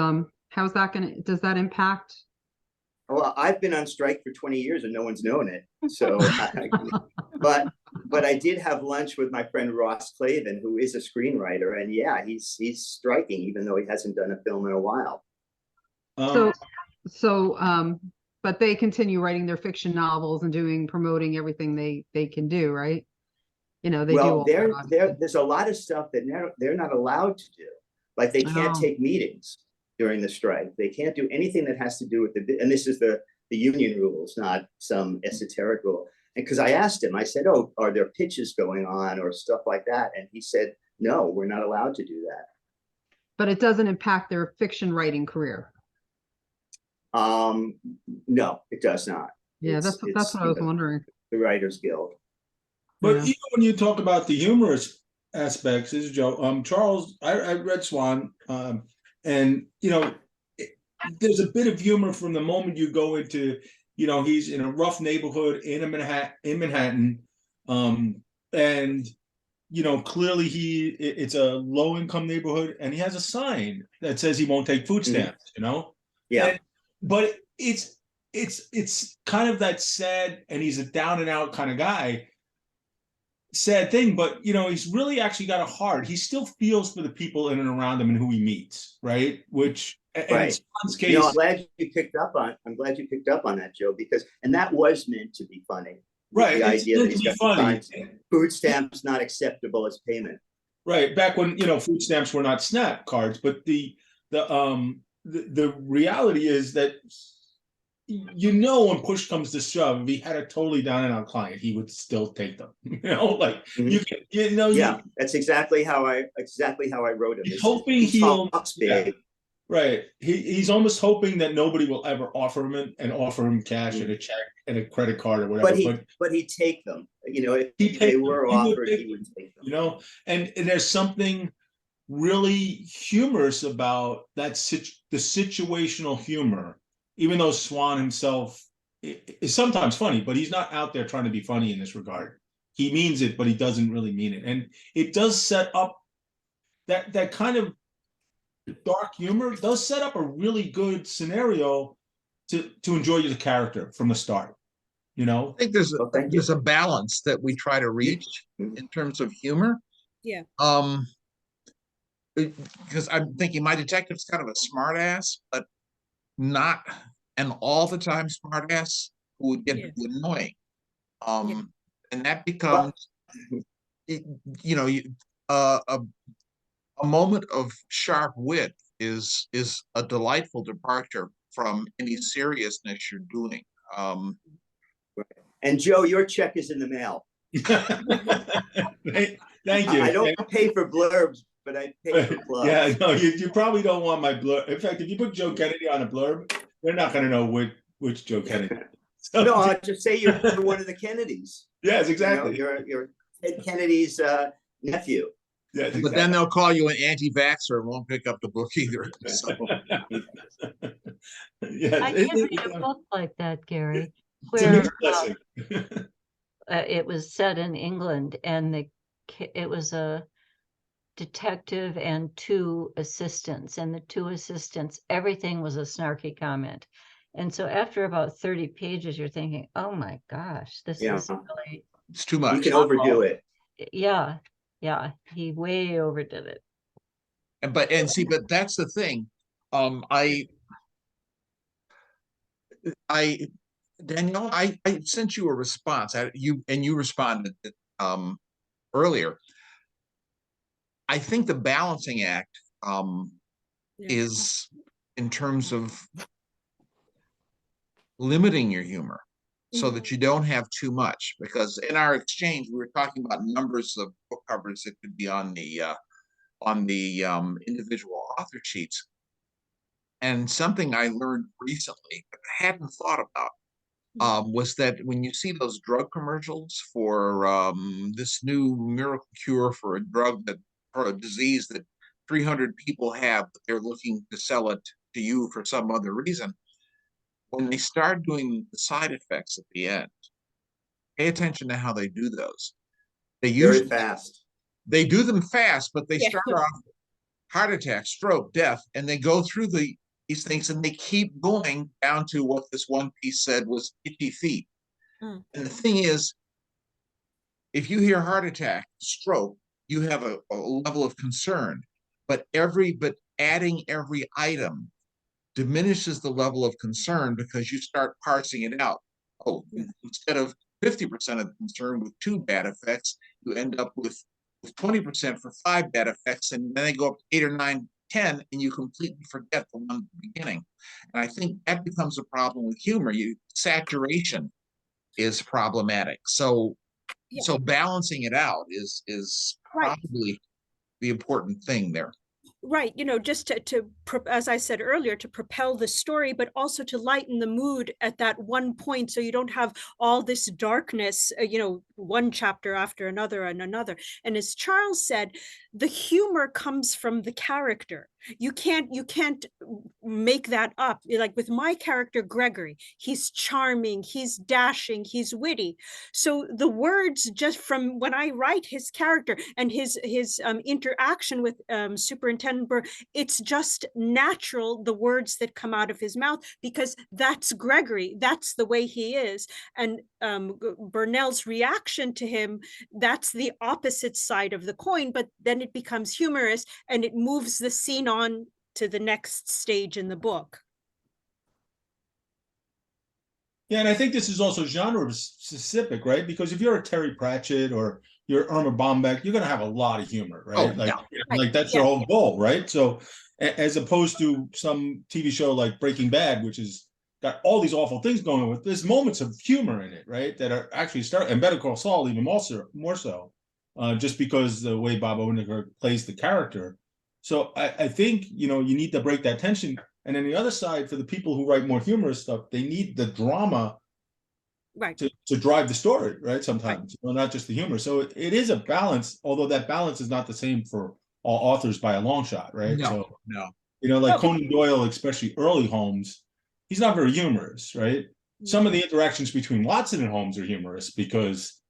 how's that gonna, does that impact? Well, I've been on strike for 20 years and no one's known it. So, but I did have lunch with my friend Ross Clavin, who is a screenwriter, and yeah, he's striking even though he hasn't done a film in a while. But they continue writing their fiction novels and promoting everything they can do, right? You know, they well, do. There's a lot of stuff that they're not allowed to do. Like they can't take meetings during the strike. They can't do anything that has to do with and this is the union rules, not some esoteric rule. And because I asked him, I said, "Oh, are there pitches going on or stuff like that?" And he said, "No, we're not allowed to do that." But it doesn't impact their fiction writing career. No, it does not. Yeah, that's what I was wondering. The Writers Guild. But even when you talk about the humorous aspects, this is Joe. Charles, I read Swan, and you know, there's a bit of humor from the moment you go into, you know, he's in a rough neighborhood in Manhattan, and you know, clearly it's a low income neighborhood, and he has a sign that says he won't take food stamps. You know, yeah. But it's kind of that sad, and he's a down and out kind of guy. Sad thing, but you know, he's really actually got a heart. He still feels for the people in and around him and who he meets, right? Which, right. In Swan's case, you know, I'm glad you picked up on that, Joe, because that was meant to be funny. Right. The idea that he's got funny. Food stamps not acceptable as payment. Right. Back when, you know, food stamps were not SNAP cards, but the reality is that, you know, when push comes to shove, if he had a totally down and out client, he would still take them. You know, like that's exactly how I wrote him. He's hoping he talks big. Yeah, right. He's almost hoping that nobody will ever offer him cash and a check and a credit card or whatever. But he'd take them. You know, if they were offered, he would take them. You know, and there's something really humorous about that the situational humor. Even though Swan himself is sometimes funny, but he's not out there trying to be funny in this regard. He means it, but he doesn't really mean it. And it does set up that kind of dark humor does set up a really good scenario to enjoy the character from the start. You know, I think there's a balance that we try to reach in terms of humor. Yeah. Because I'm thinking my detective's kind of a smart ass, but not an all the time smart ass who would get annoying. And that becomes, you know, a moment of sharp wit is a delightful departure from any seriousness you're doing. And Joe, your check is in the mail. Thank you. I don't pay for blurbs, but I pay for plugs. Yeah, no, you probably don't want my blurb. In fact, if you put Joe Kennedy on a blurb, they're not going to know which Joe Kennedy. So, No, I'll just say you're one of the Kennedys. yes, exactly. You know, you're Ted Kennedy's nephew. Yes, But exactly. then they'll call you an anti-vaxxer and won't pick up the book either. So, Yes, I did read a book like that, Gary, it's a where mixed blessing. it was set in England, and it was a detective and two assistants, and the two assistants, everything was a snarky comment. And so after about 30 pages, you're thinking, oh my gosh, this Yeah. is really, it's too You much. can overdo it. yeah, he way overdid it. And see, but that's the thing. Danielle, I sent you a response. You responded earlier. I think the balancing act is in terms of limiting your humor so that you don't have too much. Because in our exchange, we were talking about numbers of book covers that could be on the individual author sheets. And something I learned recently that I hadn't thought about was that when you see those drug commercials for this new miracle cure for a disease that 300 people have, but they're looking to sell it to you for some other reason, when they start doing the side effects at the end, pay attention to how they do those. They Very fast. They do them fast, but they start off heart attack, stroke, death, and they go through these things, and they keep going down to what this one piece said was itchy feet. And the thing is, if you hear heart attack, stroke, you have a level of concern, but adding every item diminishes the level of concern because you start parsing it out. Oh, instead of 50% of the concern with 2 bad effects, you end up with 20% for 5 bad effects, and then they go up to 8 or 9, 10, and you completely forget the one at the beginning. And I think that becomes a problem with humor. Saturation is problematic. So balancing it out is probably the important thing there. Right, just to as I said earlier, to propel the story, but also to lighten the mood at that one point, so you don't have all this darkness, one chapter after another and another. And as Charles said, the humor comes from the character. You can't make that up. Like with my character Gregory, he's charming, he's dashing, he's witty. So the words, just from when I write his character and his interaction with Superintendent Burr, it's just natural, the words that come out of his mouth, because that's Gregory, that's the way he is. And Burnell's reaction to him, that's the opposite side of the coin, but then it becomes humorous and it moves the scene on to the next stage in the book. Yeah, and I think this is also genre specific, right? Because if you're a Terry Pratchett or you're Irma Bombeck, you're going to have a lot of humor, right? Like that's your whole goal, right? So as opposed to some TV show like Breaking Bad, which has got all these awful things going on, with there's moments of humor in it, right? That are actually and Better Call Saul even more so, just because the way Bob Odenkirk plays the character. So I think, you need to break that tension. And then the other side, for the people who write more humorous stuff, they need the drama to drive the story, right? Sometimes, not just the humor. So it is a balance, although that balance is not the same for all authors by a long shot, right? No. Like Conan Doyle, especially early Holmes, he's not very humorous, right? Some of the interactions between Watson and Holmes are humorous because,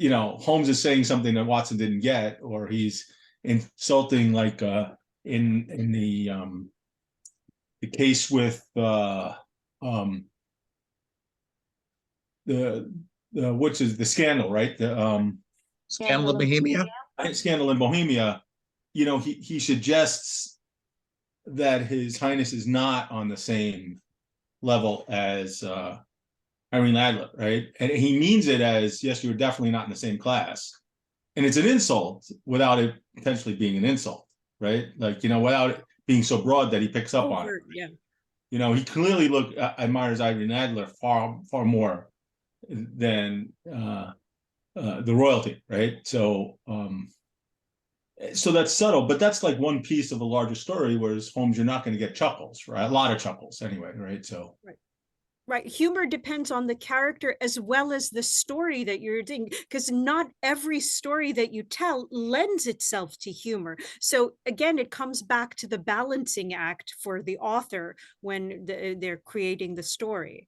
Holmes is saying something that Watson didn't get, or he's insulting, like in the case with which is the scandal, right? The Scandal in Bohemia. Scandal in Bohemia. He suggests that His Highness is not on the same level as Irene Adler, right? And he means it as, yes, you're definitely not in the same class. And it's an insult without it potentially being an insult, right? Like, without it being so broad that he picks up on it. Yeah. He clearly admires Irene Adler far more than the royalty, right? So, So that's subtle, but that's like one piece of a larger story, whereas Holmes, you're not going to get chuckles, right? A lot of chuckles anyway, right? So Right. Humor depends on the character as well as the story that you're doing, because not every story that you tell lends itself to humor. So again, it comes back to the balancing act for the author when they're creating the story.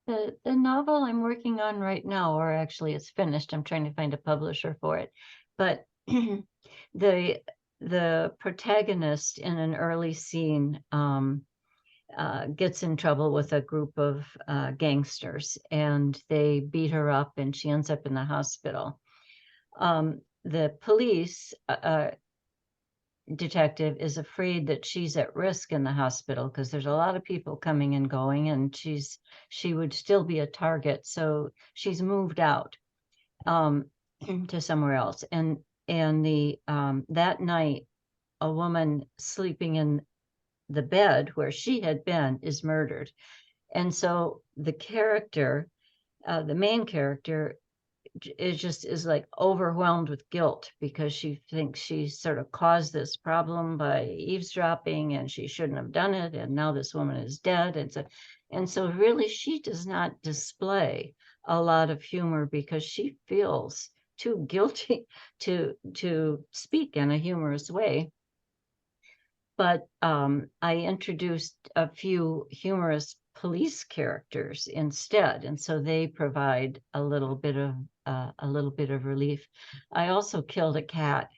The novel I'm working on right now, or actually it's finished, I'm trying to find a publisher for it, but the protagonist in an early scene gets in trouble with a group of gangsters, and they beat her up, and she ends up in the hospital. The police detective is afraid that she's at risk in the hospital because there's a lot of people coming and going, and she would still be a target, so she's moved out to somewhere else. And the that night, a woman sleeping in the bed where she had been is murdered. And so the character, the main character, is like overwhelmed with guilt because she thinks she sort of caused this problem by eavesdropping, and she shouldn't have done it, and now this woman is dead. And so really she does not display a lot of humor because she feels too guilty to speak in a humorous way. But I introduced a few humorous police characters instead, and so they provide a little bit of relief. I also killed a cat,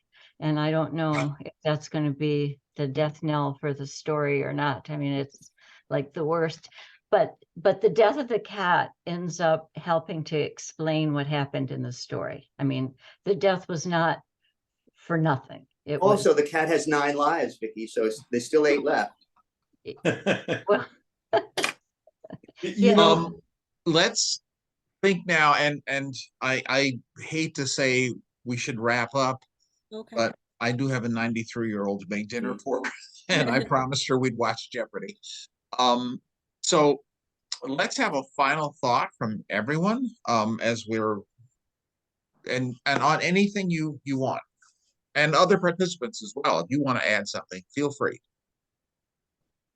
and I don't know if that's going to be the death knell for the story or not. I mean, it's like the worst, but the death of the cat ends up helping to explain what happened in the story. I mean, the death was not for nothing. It Also, was, the cat has 9 lives, Vicki, so there's still 8 left. well, you know, Let's think now, and I hate to say we should wrap up, Okay. but I do have a 93-year-old to make dinner for, and I promised her we'd watch Jeopardy. So let's have a final thought from everyone, as we're and on anything you want, and other participants as well. If you want to add something, feel free.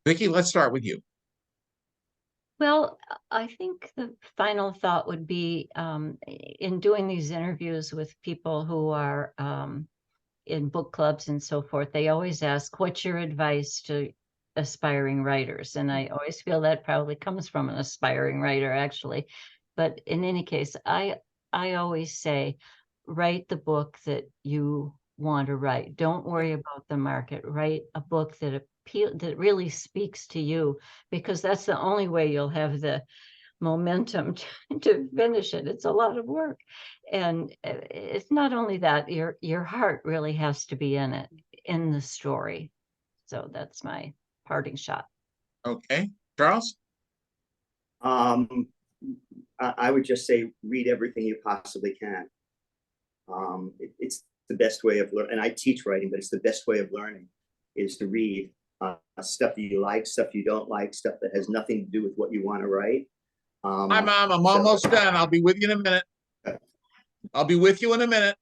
Vicki, let's start with you. well, I think the final thought would be in doing these interviews with people who are in book clubs and so forth, they always ask, what's your advice to aspiring writers? And I always feel that probably comes from an aspiring writer, actually. But in any case, I always say, write the book that you want to write. Don't worry about the market. Write a book that really speaks to you, because that's the only way you'll have the momentum to finish it. It's a lot of work, and it's not only that, your heart really has to be in it, in the story. So that's my parting shot. Okay, Charles. I would just say read everything you possibly can. It's the best way of learning, and I teach writing, but it's the best way of learning is to read stuff that you like, stuff you don't like, stuff that has nothing to do with what you want to write. Hi, Mom. I'm almost done. I'll be with you in a minute. I'll be with you in a minute.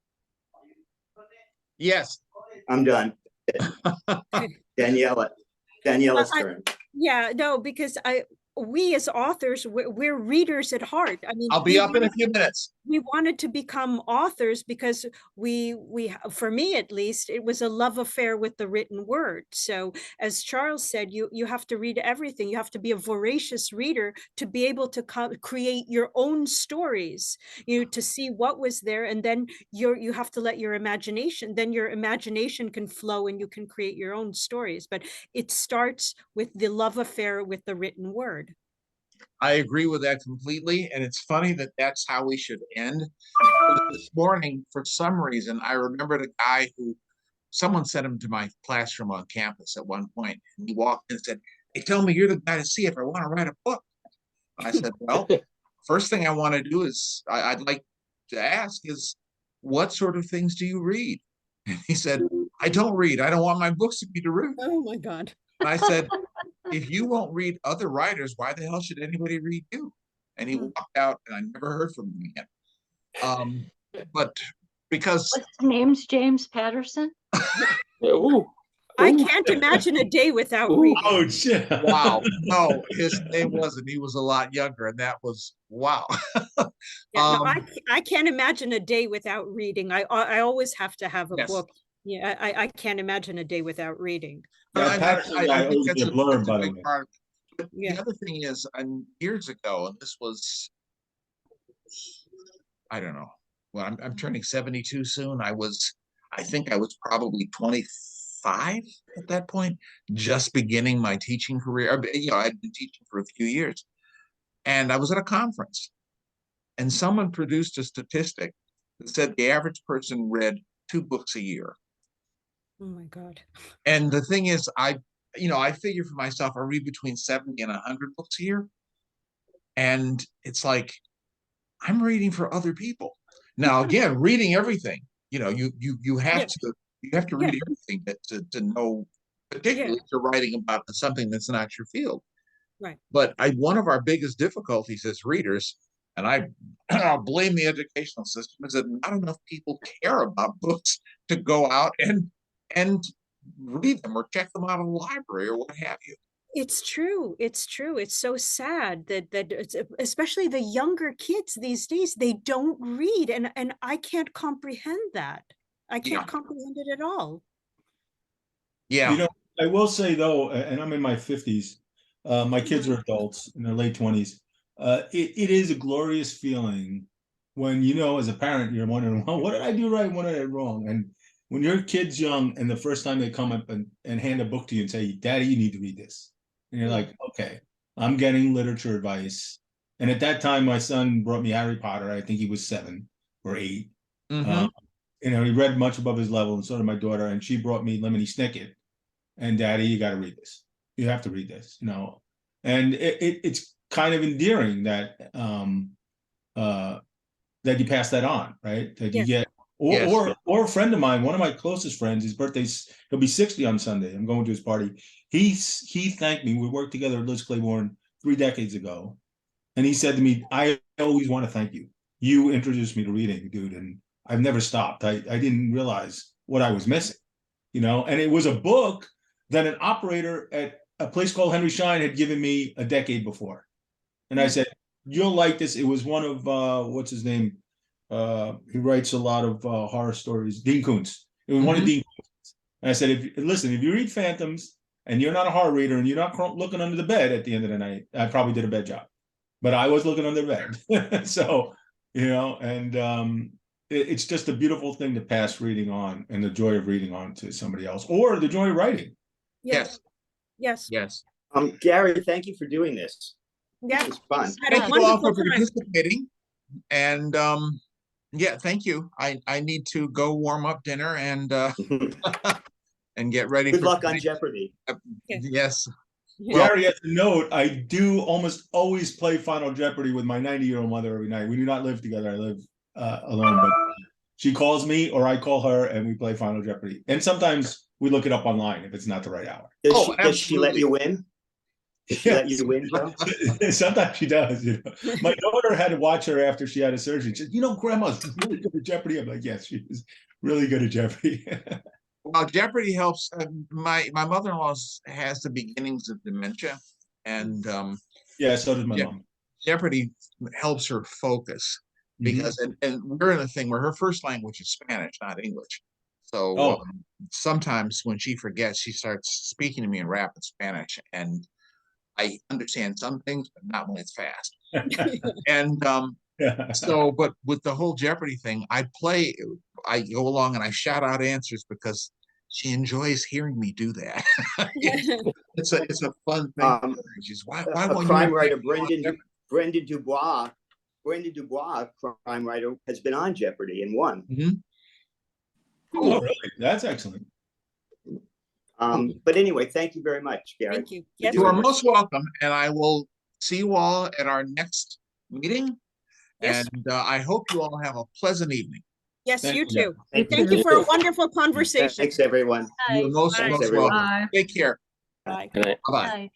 Yes. I'm done. Daniela's turn. Yeah, no, because we as authors, we're readers at heart. I mean, I'll be up in a few minutes. We wanted to become authors because we, for me at least, it was a love affair with the written word. So as Charles said, you have to read everything. You have to be a voracious reader to be able to create your own stories, to see what was there. And then you have to let your imagination can flow and you can create your own stories. But it starts with the love affair with the written word. I agree with that completely. And it's funny that that's how we should end. This morning, for some reason, I remembered a guy who someone sent him to my classroom on campus at one point, and he walked in and said, "Hey, tell me you're the guy to see if I want to write a book." I said, "Well, first thing I want to do is I'd like to ask is, what sort of things do you read?" And he said, "I don't read. I don't want my books to be derived." Oh my God. And I said, "If you won't read other writers, why the hell should anybody read you?" And he walked out, and I never heard from him again. But because What's his name's James Patterson? Ooh, I ooh, can't imagine a day without Ooh. reading. Ouch. wow, no, his name wasn't. He was a lot younger, and that was wow. Yeah, no, Um, I can't imagine a day without reading. I always have to have a Yes. book. Yeah, I can't imagine a day without reading. That Patterson guy think owes me that's a blurb, that's a by the big way. part of it. But Yeah. the other thing is, years ago, and this was, I don't know. Well, I'm turning 72 soon. I think I was probably 25 at that point, just beginning my teaching career. You know, I'd been teaching for a few years, and I was at a conference, and someone produced a statistic that said the average person read 2 books a year. Oh my God. And the thing is, I figure for myself, I read between 70 and 100 books a year. And it's like, I'm reading for other people. Now, again, reading everything, you have Yeah. to read everything to know, particularly if you're writing about something that's not your field. Right. But one of our biggest difficulties as readers, and I'll blame the educational system, is that not enough people care about books to go out and read them or check them out in the library or what have you. It's true. It's true. It's so sad that it's, especially the younger kids these days, they don't read, and I can't comprehend that. I can't Yeah. comprehend it at all. Yeah. You know, I will say though, and I'm in my 50s, my kids are adults in their late 20s. It is a glorious feeling when, as a parent, you're wondering, well, what did I do right? What did I do wrong? And when your kid's young and the first time they come up and hand a book to you and say, Daddy, you need to read this. And you're like, okay, I'm getting literature advice. And at that time, my son brought me Harry Potter. I think he was 7 or 8. Mm-hmm. He read much above his level, and so did my daughter. And she brought me Lemony Snicket. And Daddy, you got to read this. You have to read this, And it's kind of endearing that that you pass that on, right? That you get, or a friend of mine, one of my closest friends, his birthday's, he'll be 60 on Sunday. I'm going to his party. He thanked me. We worked together at Liz Claiborne 3 decades ago, and he said to me, "I always want to thank you. You introduced me to reading, dude, and I've never stopped. I didn't realize what I was missing, And it was a book that an operator at a place called Henry Schein had given me a decade before. And I said, you'll like this. It was one of, what's his name? He writes a lot of horror stories, Dean Koontz. It was one of Dean Koontz. And I said, if you read Phantoms and you're not a horror reader and you're not looking under the bed at the end of the night, I probably did a bad job. But I was looking under the bed. So, and it's just a beautiful thing to pass reading on, and the joy of reading on to somebody else, or the joy of writing. Yes. Yes. Yes. Gary, thank you for doing this. Yeah. This was fun. Thank you all for participating. And thank you. I need to go warm up dinner and and get ready. Good luck on Jeopardy. Yes. Gary, as a note, I do almost always play Final Jeopardy with my 90-year-old mother every night. We do not live together. I live alone, but she calls me or I call her and we play Final Jeopardy. And sometimes we look it up online if it's not the right hour. Does she let you win? Does she let you win, Joe? Sometimes she does. My daughter had to watch her after she had a surgery. She said, Grandma's really good at Jeopardy. I'm like, yes, she is really good at Jeopardy. Well, Jeopardy helps. My mother-in-law has the beginnings of dementia, and yeah, so does my mom. Jeopardy helps her focus because, and we're in a thing where her first language is Spanish, not English. So sometimes when she forgets, she starts speaking to me in rapid Spanish, and I understand some things, but not when it's fast. And so, but with the whole Jeopardy thing, I go along and I shout out answers because she enjoys hearing me do that. It's a fun thing. She's why won't crime writer Brendan Dubois, crime writer, has been on Jeopardy and won. Oh, really? That's excellent. But anyway, thank you very much, Gary. Thank you. Yes, you are most welcome, and I will see you all at our next meeting. Yes. And I hope you all have a pleasant evening. Yes, you too. Thank you for a wonderful conversation. Thanks, everyone. You're most welcome. Bye. Take care. Bye. Good night. Bye-bye.